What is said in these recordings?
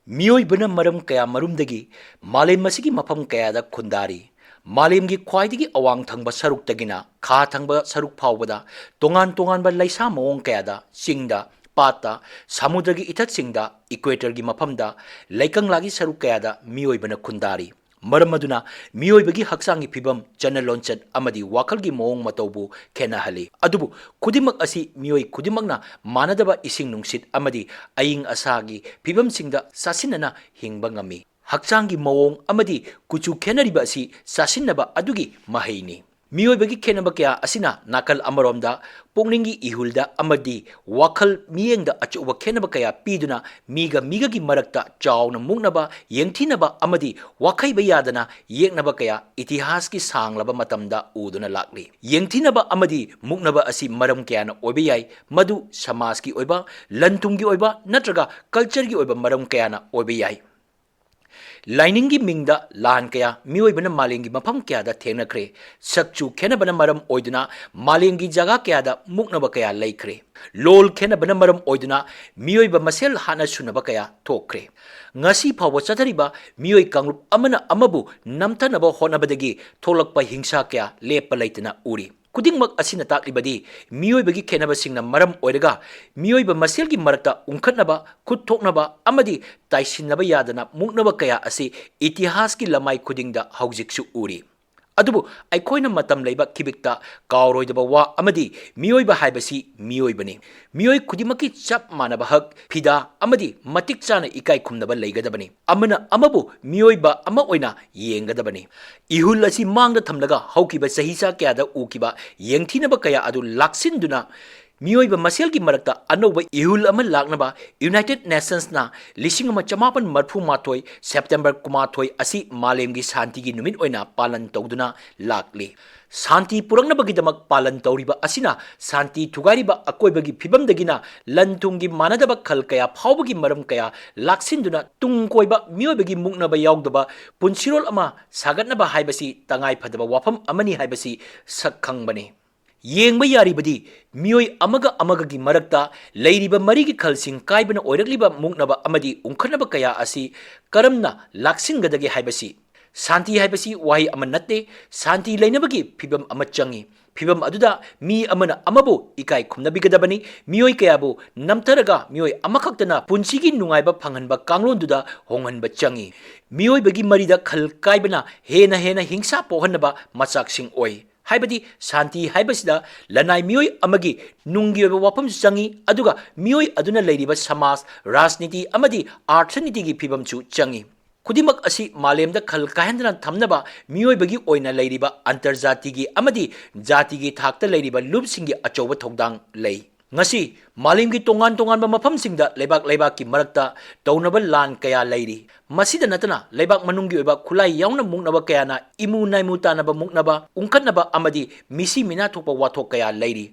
Miyoibana maram kaya marumdagi malem masigi mafam kayada khundari malemgi khwaidagi awang thangba saruk tagina kha thangba saruk phawbada tongan ba laisa mawong kayada singda pata samudragi ithat singda equator gi mafamda laikang lagi saruk kayada miyoibana khundari maram aduna miyoibagi haksangi phibam channel lonchat amadi wakalgi mawong matawbu khena hali adubu kudimak asi miyoi kudimakna manadaba ising nungsit amadi aying asagi phibam singda sasinana hingba ngami haksangi mawong amadi kuchu khenariba asi sasinaba adugi mahaini miyoibagi khenaba kya asina nakal amaromda pongningi ihulda amadi wakal miyengda achuba khenaba kaya piduna miga gi marakta chawna mungnaba yengthinaba amadi wakai bayadana yeknaba kaya itihas ki sanglaba matamda uduna lakli yengthinaba amadi mungnaba asi maram kyana oibe yai madu samas ki oiba lantungi oiba natraga culture gi oiba maram kyana oibe yai Liningi mingda lan kaya miyoibana malengi mafam kaya da thenakre sakchu khenabana maram oiduna malengi jaga kaya da muknaba kaya laikre lol khenabana maram oiduna miyoiba masel hana sunaba kaya thokre ngasi phawa chathariba miyoi kangrup amana amabu namtanaba honabadagi tholakpa hingsa kaya lepa laitana uri kudingmak asina taklibadi miyoibagi khenaba singna maram oiraga miyoiba maselgi marakta unkhatnaba khutthoknaba amadi taisinaba yadana muknaba kaya asi itihas ki lamai kudingda haujiksu uri adubu aikoina matam leiba kibikta kawroidaba wa amadi miyoiba haibasi miyoibani miyoi kudimaki chap manaba hak phida amadi matik chana ikai khumnaba leigadabani amana amabu miyoiba ama oina yengadabani ihul asi mangda thamlaga haukiba sahisa kya da ukiba yengthinaba kaya adu laksinduna miyoiba maselgi marakta anoba ihul ama laknaba United Nations na lisingama chamapan marfu matoi September kumathoi asi malemgi Shantigi Numit oina palan tawduna lakli Shanti purangnabagi damak palan tawriba asina Shanti thugariba akoibagi phibamdagina lantungi manadaba khal kaya phawbagi maram kaya laksinduna tungkoiba miyoibagi muknaba yaugdaba punsirol ama sagatnaba haibasi tangai phadaba wafam amani haibasi sakhangbani yengba yaribadi miyoi amaga gi marakta leiriba marigi khalsing kaibana oirakliba muknaba amadi unkhanaba kaya asi karamna laksingadagi haibasi Shanti haibasi wahi amanatte Shanti leinabagi phibam amachangi phibam aduda mi amana amabu ikai khumnabigadabani miyoi kayabu namtaraga miyoi amakhaktana punsigi nungaiba phanganba kanglonduda honghanba changi miyoi bagi marida khal kaibana hena hingsa pohanaba machaksing oi haibadi Shanti haibasida lanai miyoi amagi nungi oiba wafam changi aduga miyoi aduna leiriba samas rajniti amadi arthaniti gi phibam chu changi kudimak asi malemda khal kahendana thamnaba miyoi bagi oina leiriba antarjati gi amadi jati gi thakta leiriba lubsingi achoba thogdang lei ngasi malemgi tongan ba mafam singda leibak ki marakta taunaba lan kaya leiri masida natana leibak manungi oiba khulai yauna muknaba kaya na imu naimu tanaba muknaba unkhatnaba amadi misi mina thokpa wathok kaya leiri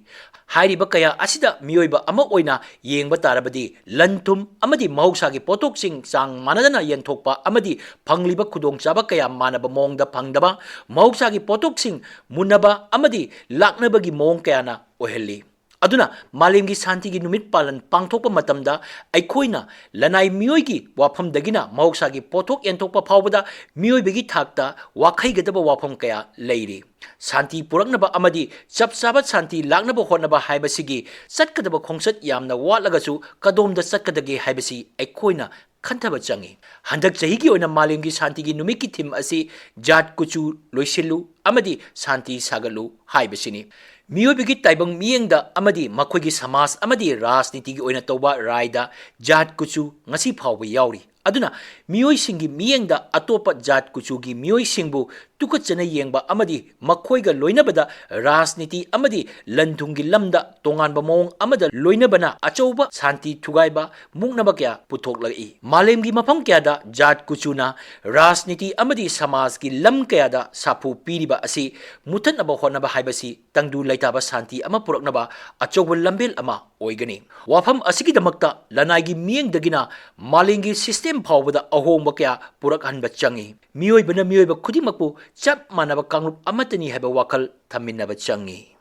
hairiba kaya asida miyoiba ama oina yengba tarabadi lanthum amadi mahoksagi potok sing chang manadana yenthokpa amadi phangliba khudong chaba kaya manaba mongda phangdaba mahoksagi potok sing munaba amadi laknabagi mong kaya na ohelli aduna malemgi Shantigi Numit palan pangthokpa matamda aikoina lanai miyoigi wafam dagina mahoksagi pothok yenthokpa phawbada miyoibagi thakta wakhaigadaba wafam kaya leiri Shanti puraknaba amadi chapchaba Shanti laknaba hotnaba haibasigi chatkadaba khongsat yamna watlagachu kadomda chatkadagi haibasi aikoina khantaba changi handak chahigi oina malemgi Shantigi Numit ki thim asi jat kuchu loisillu amadi Shanti sagalu haibasini miyoibagi taibang miyengda amadi makoigi samas amadi rajniti gi oina toba raida jat kuchu ngasi phawba yauri aduna miyoi singi miyengda atopa jat kuchu gi miyoi singbu tukachana yengba amadi makoiga loinabada rajniti amadi lanthungi lamda tonganba mong amada loinabana achouba Shanti thugaiba muknaba kya puthoklai malemgi mafam kya da jat kuchuna rajniti amadi samas gi lam kya da sapu piriba asi muthanaba honaba haibasi tangdu laitaba Shanti ama puraknaba achouba lambel ama oigani wafam asigi damakta lanai gi miyeng dagina malengi system phawbada ahongba kya purakhanba changi miyoibana miyoiba khudimakpu chap manaba kangrup amatani haiba wakal thaminaba changi